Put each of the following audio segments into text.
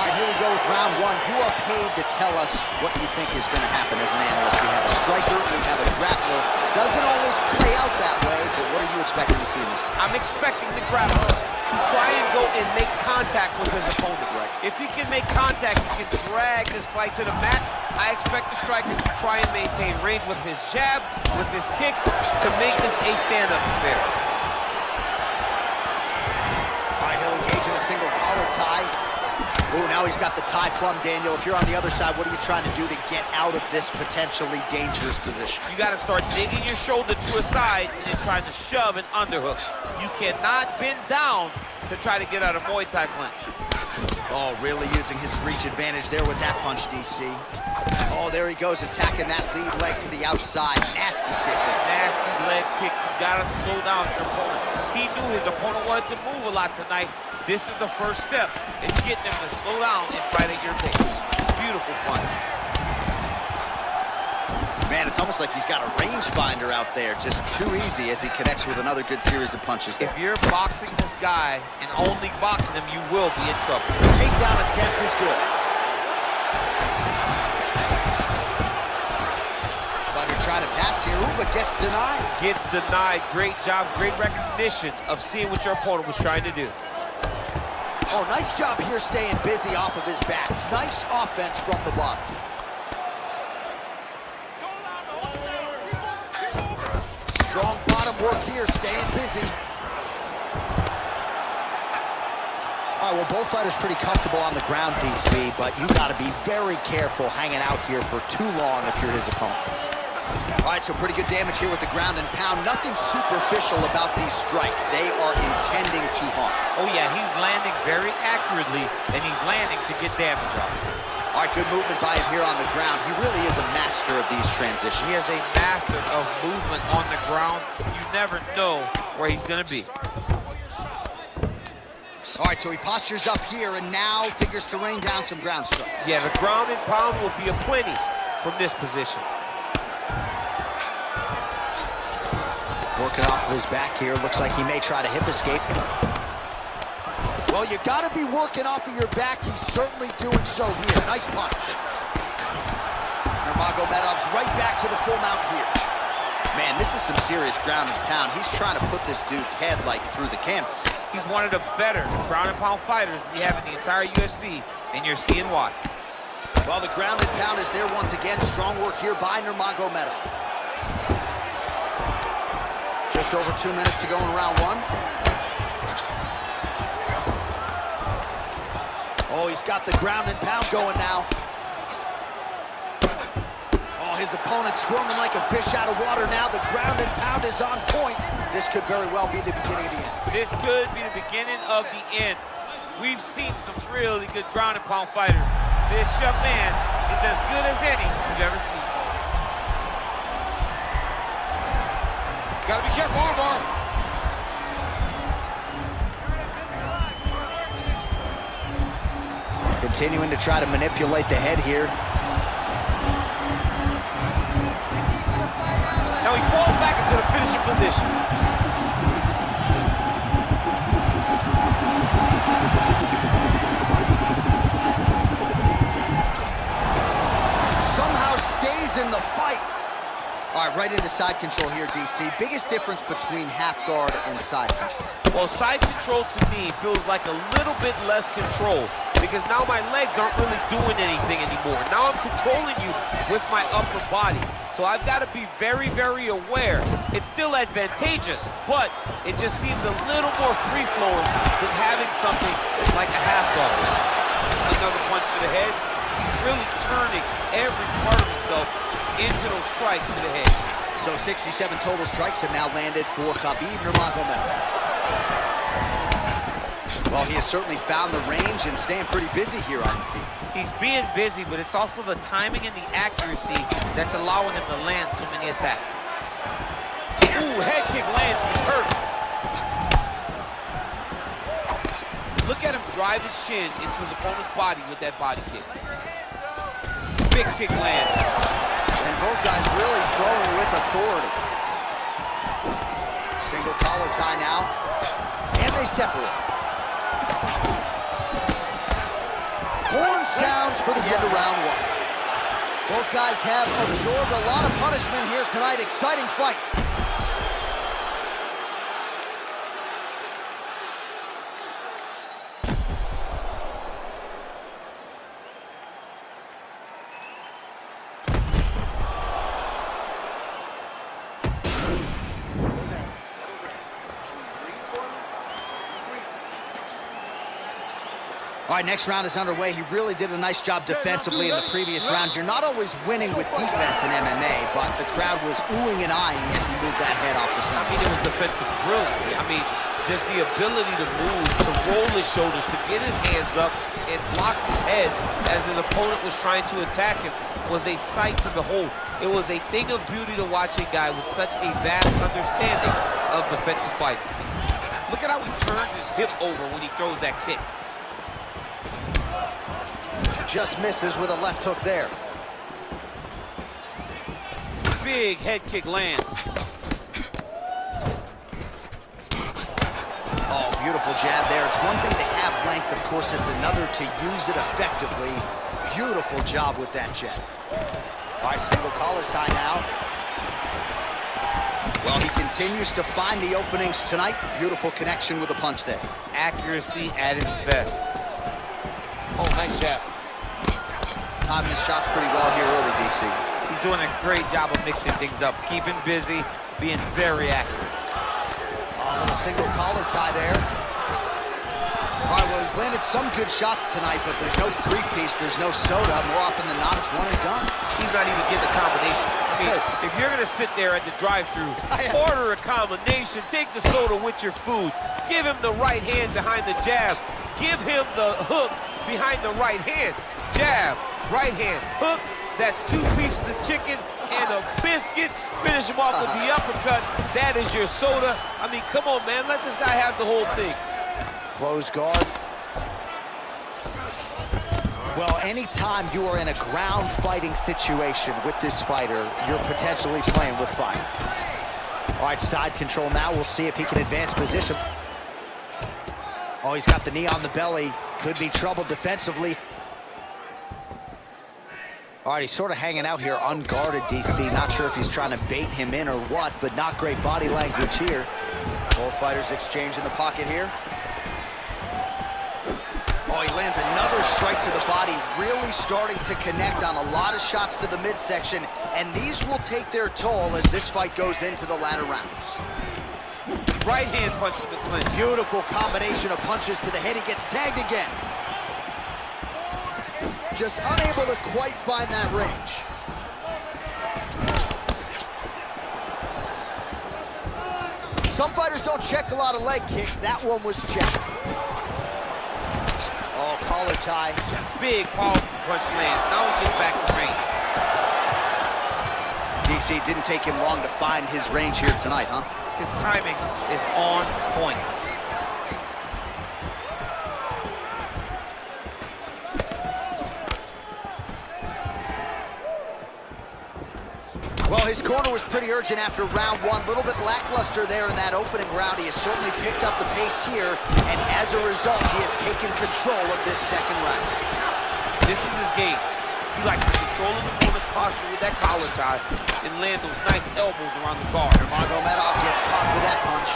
All right, here we go with round one. You are paid to tell us what you think is going to happen as an analyst. We have a striker, we have a grappler. Doesn't always play out that way, but what are you expecting to see in this? I'm expecting the grappler to try and go and make contact with his opponent. Right. If he can make contact, he can drag this fight to the mat. I expect the striker to try and maintain range with his jab, with his kicks, to make this a stand-up affair. All right, he'll engage in a single collar tie. Ooh, now he's got the tie plum, Daniel. If you're on the other side, what are you trying to do to get out of this potentially dangerous position? You got to start digging your shoulder to a side and then trying to shove an underhook. You cannot bend down to try to get out of Muay Thai clinch. Oh, really using his reach advantage there with that punch, DC. Oh, there he goes, attacking that lead leg to the outside. Nasty kick there. Nasty leg kick. You got to slow down your opponent. He knew his opponent wanted to move a lot tonight. This is the first step in getting him to slow down and fight at your pace. Beautiful punch. Man, it's almost like he's got a rangefinder out there. Just too easy as he connects with another good series of punches there. If you're boxing this guy and only boxing him, you will be in trouble. Takedown attempt is good. Thunder trying to pass here, ooh, but gets denied. Gets denied. Great job, great recognition of seeing what your opponent was trying to do. Oh, nice job here staying busy off of his back. Nice offense from the bottom. Strong bottom work here, staying busy. All right, well, both fighters pretty comfortable on the ground, DC, but you got to be very careful hanging out here for too long if you're his opponent. All right, so pretty good damage here with the ground and pound. Nothing superficial about these strikes. They are intending to harm. Oh, yeah, he's landing very accurately, and he's landing to get damage out. All right, good movement by him here on the ground. He really is a master of these transitions. He is a master of movement on the ground. You never know where he's going to be. All right, so he postures up here and now figures to rain down some ground strikes. Yeah, the ground and pound will be aplenty from this position. Working off of his back here. Looks like he may try to hip escape. Well, you got to be working off of your back. He's certainly doing so here. Nice punch. Nurmagomedov's right back to the full mount here. Man, this is some serious ground and pound. He's trying to put this dude's head like through the canvas. He's one of the better ground and pound fighters we have in the entire UFC, and you're seeing why. Well, the ground and pound is there once again. Strong work here by Nurmagomedov. Just over 2 minutes to go in round one. Oh, he's got the ground and pound going now. Oh, his opponent squirming like a fish out of water now. The ground and pound is on point. This could very well be the beginning of the end. This could be the beginning of the end. We've seen some really good ground and pound fighters. This young man is as good as any you've ever seen. Gotta be careful, armbar. Continuing to try to manipulate the head here. Now he falls back into the finishing position. Somehow stays in the fight. All right, right into side control here, DC. Biggest difference between half guard and side control? Well, side control to me feels like a little bit less control because now my legs aren't really doing anything anymore. Now I'm controlling you with my upper body. So I've got to be very, very aware. It's still advantageous, but it just seems a little more free-flowing than having something like a half guard. Another punch to the head. He's really turning every part of himself into those strikes to the head. So 67 total strikes have now landed for Khabib Nurmagomedov. Well, he has certainly found the range and staying pretty busy here on the feet. He's being busy, but it's also the timing and the accuracy that's allowing him to land so many attacks. Ooh, head kick lands, he's hurt. Look at him drive his shin into his opponent's body with that body kick. Big kick lands. And both guys really throwing with authority. Single collar tie now. And they separate. sounds for the end of round one. Both guys have absorbed a lot of punishment here tonight. Exciting fight. All right, next round is underway. He really did a nice job defensively in the previous round. You're not always winning with defense in MMA, but the crowd was oohing and eyeing as he moved that head off the center. I mean, it was defensive brilliance. I mean, just the ability to move, to roll his shoulders, to get his hands up and block his head as an opponent was trying to attack him was a sight to behold. It was a thing of beauty to watch a guy with such a vast understanding of defensive fighting. Look at how he turns his hip over when he throws that kick. Just misses with a left hook there. Big head kick lands. Oh, beautiful jab there. It's one thing to have length. Of course, it's another to use it effectively. Beautiful job with that jab. All right, single collar tie now. Well, he continues to find the openings tonight. Beautiful connection with a punch there. Accuracy at its best. Oh, nice jab. Timing his shots pretty well here early, DC. He's doing a great job of mixing things up, keeping busy, being very accurate. A little single collar tie there. All right, well, he's landed some good shots tonight, but there's no three-piece, there's no soda. More often than not, it's one and done. He's not even getting a combination. I mean, if you're gonna sit there at the drive-thru, order a combination, take the soda with your food, give him the right hand behind the jab, give him the hook behind the right hand. Jab, right hand, hook, that's 2 pieces of chicken and a biscuit. Finish him off with the uppercut. That is your soda. I mean, come on, man, let this guy have the whole thing. Close guard. Well, anytime you are in a ground fighting situation with this fighter, you're potentially playing with fire. All right, side control now. We'll see if he can advance position. Oh, he's got the knee on the belly. Could be trouble defensively. All right, he's sort of hanging out here unguarded, DC. Not sure if he's trying to bait him in or what, but not great body language here. Both fighters exchange in the pocket here. Oh, he lands another strike to the body, really starting to connect on a lot of shots to the midsection, and these will take their toll as this fight goes into the latter rounds. Right hand punch to the clinch. Beautiful combination of punches to the head. He gets tagged again. Just unable to quite find that range. Some fighters don't check a lot of leg kicks. That one was checked. Oh, collar tie. Big powerful punch lands. Now he gets back to range. DC, didn't take him long to find his range here tonight, huh? His timing is on point. Well, his corner was pretty urgent after round one. A little bit lackluster there in that opening round. He has certainly picked up the pace here, and as a result, he has taken control of this second round. This is his game. He likes to control his opponent's posture with that collar tie and land those nice elbows around the guard. Nurmagomedov gets caught with that punch.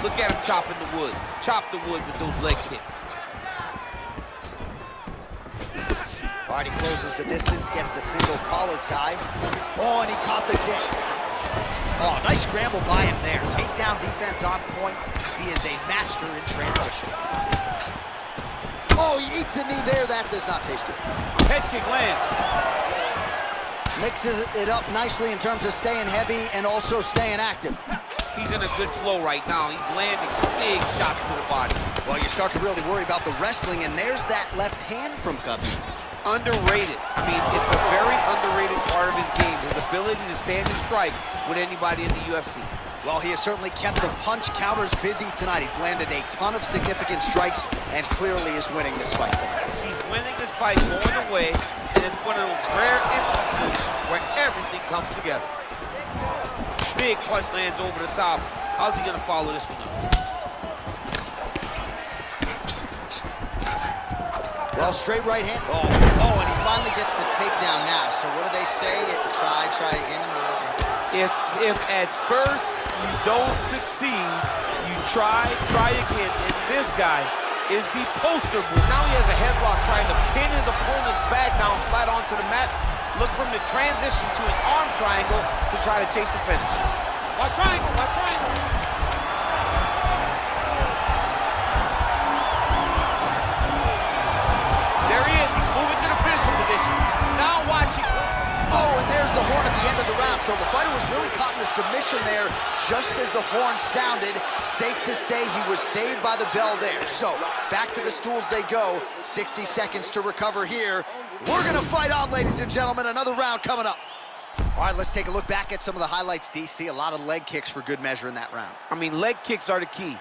Look at him chopping the wood. Chop the wood with those leg kicks. All right, he closes the distance, gets the single collar tie. Oh, and he caught the kick. Oh, nice scramble by him there. Takedown defense on point. He is a master in transition. Oh, he eats a knee there. That does not taste good. Head kick lands. Mixes it up nicely in terms of staying heavy and also staying active. He's in a good flow right now. He's landing big shots to the body. Well, you start to really worry about the wrestling, and there's that left hand from Khabib. Underrated. I mean, it's a very underrated part of his game, his ability to stand and strike with anybody in the UFC. Well, he has certainly kept the punch counters busy tonight. He's landed a ton of significant strikes and clearly is winning this fight tonight. He's winning this fight going away, and it's one of those rare instances where everything comes together. Big punch lands over the top. How's he going to follow this one up? Well, straight right hand. Oh, and he finally gets the takedown now. So what do they say? Try again. If at first you don't succeed, you try again. And this guy is the poster boy. Now he has a headlock trying to pin his opponent's back down flat onto the mat. Look from the transition to an arm triangle to try to chase the finish. Watch triangle, watch triangle. There he is, he's moving to the finishing position. Now watch it. Oh, and there's the horn at the end of the round. So the fighter was really caught in a submission there just as the horn sounded. Safe to say he was saved by the bell there. So back to the stools they go. 60 seconds to recover here. We're gonna fight on, ladies and gentlemen. Another round coming up. All right, let's take a look back at some of the highlights, DC. A lot of leg kicks for good measure in that round. I mean, leg kicks are the key.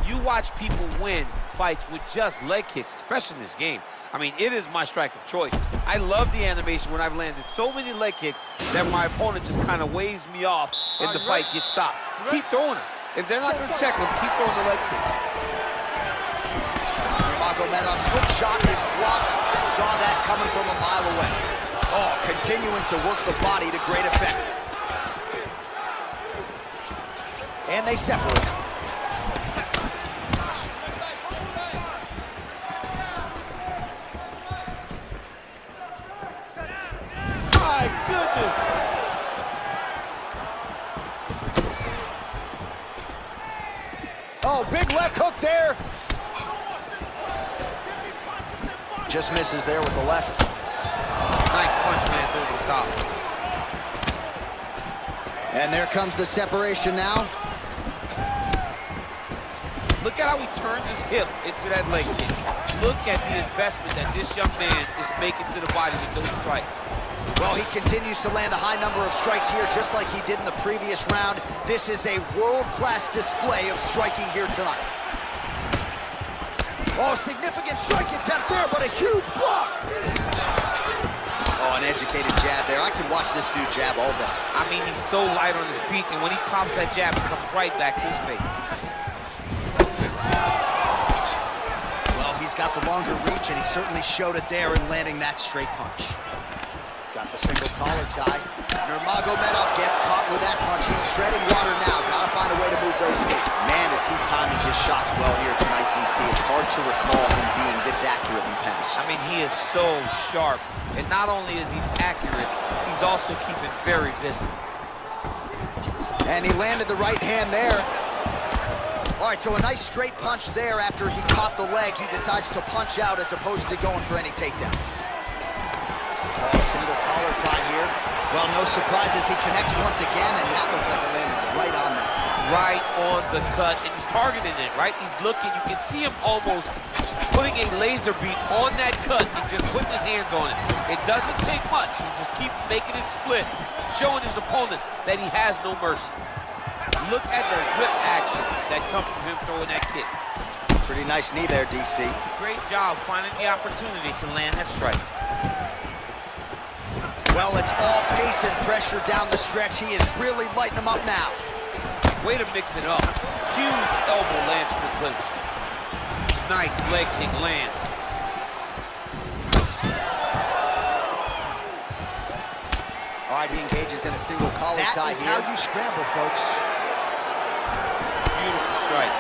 You watch people win fights with just leg kicks, especially in this game. I mean, it is my strike of choice. I love the animation when I've landed so many leg kicks that my opponent just kind of waves me off and the fight gets stopped. Keep throwing them. If they're not going to check them, keep throwing the leg kick. Nurmagomedov's hook shot is blocked. Saw that coming from a mile away. Oh, continuing to work the body to great effect. And they separate. My goodness! Oh, big left hook there. Just misses there with the left. Nice punch, man, over the top. And there comes the separation now. Look at how he turns his hip into that leg kick. Look at the investment that this young man is making to the body with those strikes. Well, he continues to land a high number of strikes here, just like he did in the previous round. This is a world-class display of striking here tonight. Oh, significant strike attempt there, but a huge block. Oh, an educated jab there. I can watch this dude jab all day. I mean, he's so light on his feet, and when he pops that jab, it comes right back to his face. Well, he's got the longer reach, and he certainly showed it there in landing that straight punch. Got the single collar tie. Nurmagomedov gets caught with that punch. He's treading water now. Gotta find a way to move those feet. Man, is he timing his shots well here tonight, DC. It's hard to recall him being this accurate in the past. I mean, he is so sharp. And not only is he accurate, he's also keeping very busy. And he landed the right hand there. All right, so a nice straight punch there after he caught the leg. He decides to punch out as opposed to going for any takedown. Oh, single collar tie here. Well, no surprises. He connects once again, and that looked like a landed right on that. Right on the cut, and he's targeting it, right? He's looking. You can see him almost putting a laser beam on that cut and just putting his hands on it. It doesn't take much. He just keeps making it split, showing his opponent that he has no mercy. Look at the whip action that comes from him throwing that kick. Pretty nice knee there, DC. Great job finding the opportunity to land that strike. Well, it's all pace and pressure down the stretch. He is really lighting them up now. Way to mix it up. Huge elbow lands for the clinch. Nice leg kick lands. All right, he engages in a single collar tie here. That is how you scramble, folks. Beautiful strike.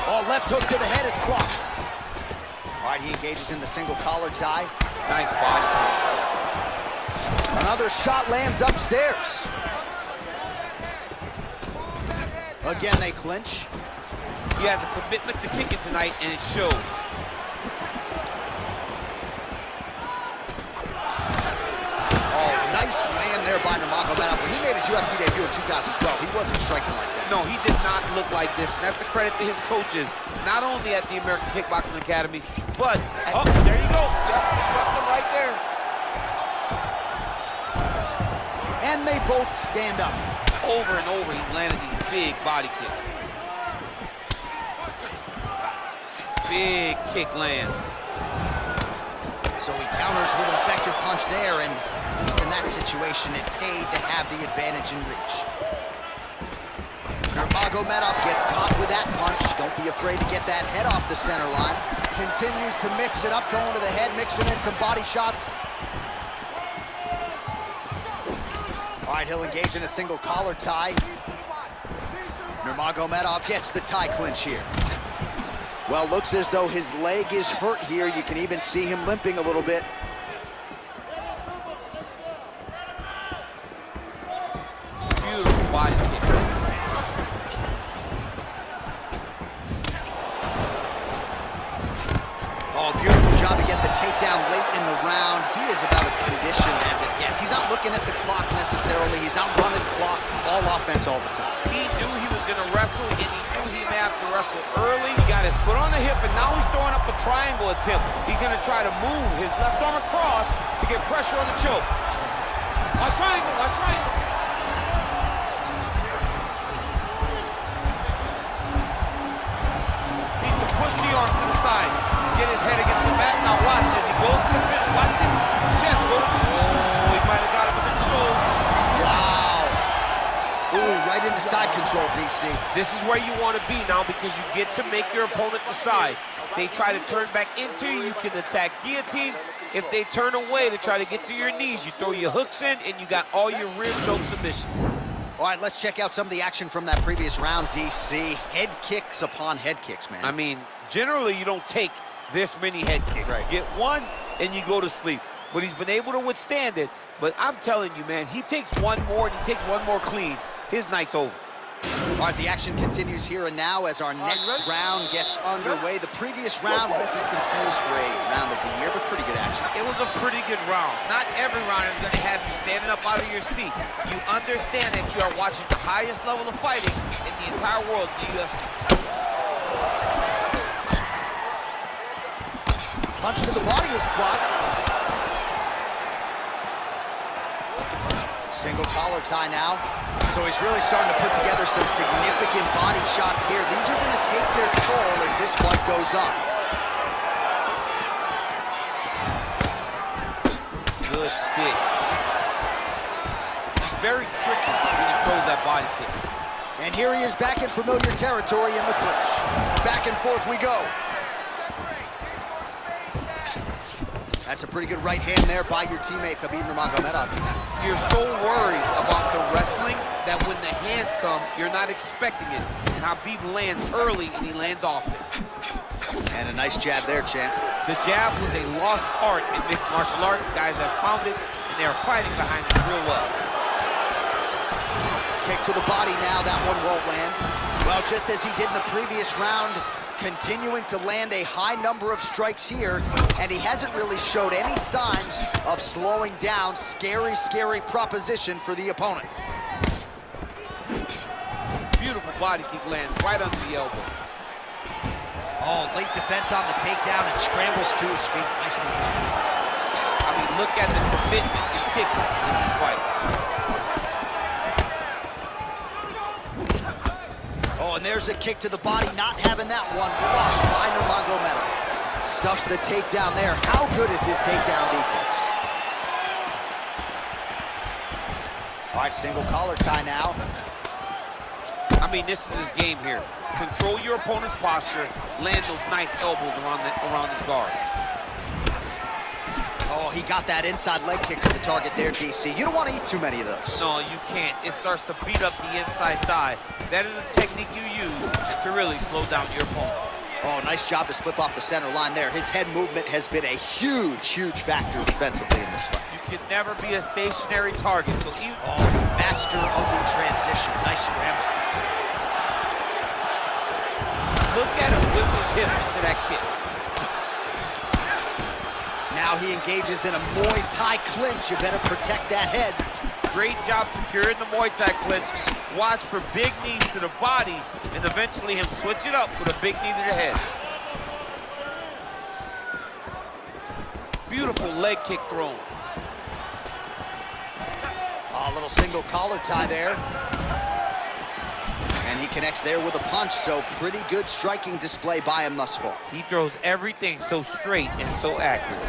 Oh, left hook to the head, it's blocked. All right, he engages in the single collar tie. Nice body kick. Another shot lands upstairs. Again, they clinch. He has a commitment to kicking tonight, and it shows. Oh, nice land there by Nurmagomedov. When he made his UFC debut in 2012, he wasn't striking like that. No, he did not look like this. And that's a credit to his coaches, not only at the American Kickboxing Academy, but at, oh, there you go. Yep, swept him right there. And they both stand up. Over and over, he's landed these big body kicks. Big kick lands. So he counters with an effective punch there, and at least in that situation, it paid to have the advantage in reach. Nurmagomedov gets caught with that punch. Don't be afraid to get that head off the center line. Continues to mix it up, going to the head, mixing in some body shots. All right, he'll engage in a single collar tie. Nurmagomedov gets the tie clinch here. Well, looks as though his leg is hurt here. You can even see him limping a little bit. Beautiful body kick. Oh, beautiful job to get the takedown late in the round. He is about as conditioned as it gets. He's not looking at the clock necessarily. He's not running clock, all offense all the time. He knew he was going to wrestle, and he knew he may have to wrestle early. He got his foot on the hip, and now he's throwing up a triangle attempt. He's going to try to move his left arm across to get pressure on the choke. Watch triangle, watch triangle. Needs to push the arm to the side. Get his head against the mat. Now watch as he goes to the finish. Watch his chest go. Oh, he might have got him with a choke. Wow. Ooh, right into side control, DC. This is where you want to be now because you get to make your opponent decide. They try to turn back into you, you can attack guillotine. If they turn away to try to get to your knees, you throw your hooks in and you got all your rear choke submissions. All right, let's check out some of the action from that previous round, DC. Head kicks upon head kicks, man. I mean, generally you don't take this many head kicks. Right. You get one and you go to sleep. But he's been able to withstand it. But I'm telling you, man, he takes one more and he takes one more clean. His night's over. All right, the action continues here and now as our next round gets underway. The previous round won't be confused for a round of the year, but pretty good action. It was a pretty good round. Not every round is going to have you standing up out of your seat. You understand that you are watching the highest level of fighting in the entire world, the UFC. Punch to the body is blocked. Single collar tie now. So he's really starting to put together some significant body shots here. These are going to take their toll as this fight goes on. Good stick. It's very tricky when he throws that body kick. And here he is back in familiar territory in the clinch. Back and forth we go. That's a pretty good right hand there by your teammate, Khabib Nurmagomedov. You're so worried about the wrestling that when the hands come, you're not expecting it. And Khabib lands early and he lands often. And a nice jab there, champ. The jab was a lost art in mixed martial arts. Guys have found it, and they are fighting behind it real well. Kick to the body now, that one won't land. Well, just as he did in the previous round, continuing to land a high number of strikes here, and he hasn't really showed any signs of slowing down. Scary, scary proposition for the opponent. Beautiful body kick lands right under the elbow. Oh, late defense on the takedown and scrambles to his feet. Nicely done. I mean, look at the commitment in kicking in this fight. Oh, and there's a kick to the body, not having that one blocked by Nurmagomedov. Stuffs the takedown there. How good is his takedown defense? All right, single collar tie now. I mean, this is his game here. Control your opponent's posture, land those nice elbows around his guard. Oh, he got that inside leg kick to the target there, DC. You don't want to eat too many of those. No, you can't. It starts to beat up the inside thigh. That is a technique you use to really slow down your opponent. Oh, nice job to slip off the center line there. His head movement has been a huge, huge factor defensively in this fight. You can never be a stationary target. So even master of the transition. Nice scramble. Look at him whip his hip into that kick. Now he engages in a Muay Thai clinch. You better protect that head. Great job securing the Muay Thai clinch. Watch for big knees to the body, and eventually him switch it up with a big knee to the head. Beautiful leg kick thrown. Oh, a little single collar tie there. And he connects there with a punch, so pretty good striking display by him thus far. He throws everything so straight and so accurate.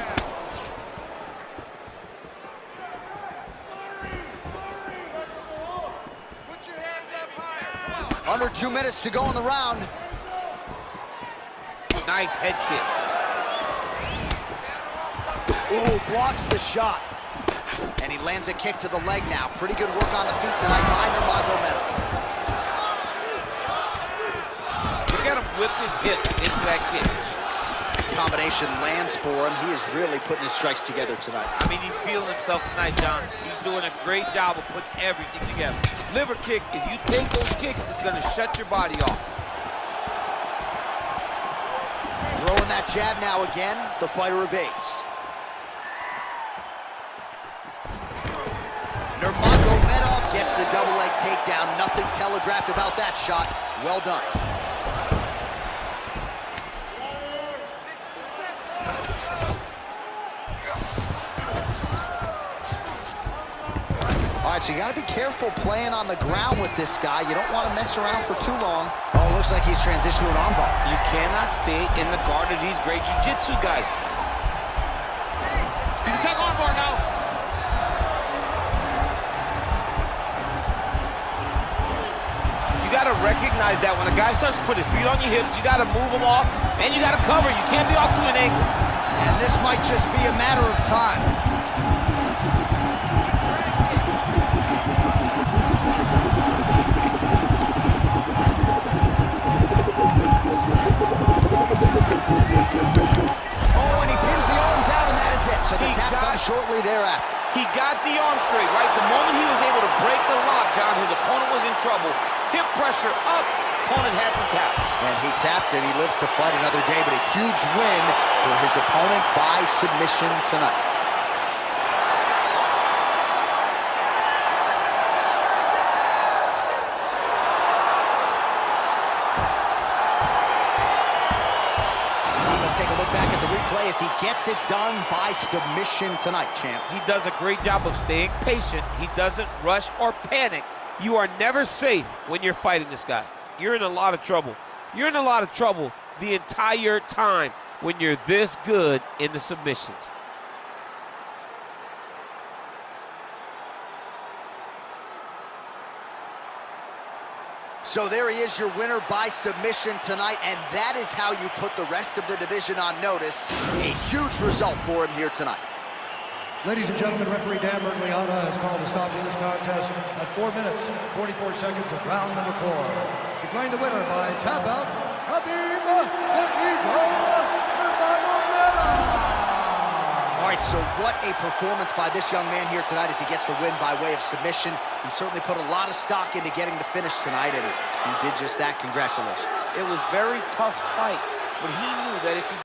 Put your hands up higher. Under 2 minutes to go in the round. Nice head kick. Ooh, blocks the shot. And he lands a kick to the leg now. Pretty good work on the feet tonight by Nurmagomedov. Look at him whip his hip into that kick. Combination lands for him. He is really putting his strikes together tonight. I mean, he's feeling himself tonight, John. He's doing a great job of putting everything together. Liver kick, if you take those kicks, it's going to shut your body off. Throwing that jab now again. The fighter evades. Nurmagomedov gets the double leg takedown. Nothing telegraphed about that shot. Well done. All right, so you got to be careful playing on the ground with this guy. You don't want to mess around for too long. Oh, looks like he's transitioned to an armbar. You cannot stay in the guard of these great jiu-jitsu guys. He's attacking armbar now. You got to recognize that when a guy starts to put his feet on your hips, you got to move him off, and you got to cover. You can't be off to an angle. And this might just be a matter of time. Oh, and he pins the arm down, and that is it. So the tap comes shortly thereafter. He got the arm straight, right? The moment he was able to break the lock, John, his opponent was in trouble. Hip pressure up, opponent had to tap. And he tapped, and he lives to fight another day, but a huge win for his opponent by submission tonight. Let's take a look back at the replay as he gets it done by submission tonight, champ. He does a great job of staying patient. He doesn't rush or panic. You are never safe when you're fighting this guy. You're in a lot of trouble. You're in a lot of trouble the entire time when you're this good in the submissions. So there he is, your winner by submission tonight, and that is how you put the rest of the division on notice. A huge result for him here tonight. Ladies and gentlemen, referee Dan Bergliana has called a stop to this contest at 4 minutes, 44 seconds of round number 4. Declaring the winner by tap out, Khabib Nurmagomedov. All right, so what a performance by this young man here tonight as he gets the win by way of submission. He certainly put a lot of stock into getting the finish tonight, and he did just that. Congratulations. It was a very tough fight, but he knew that if he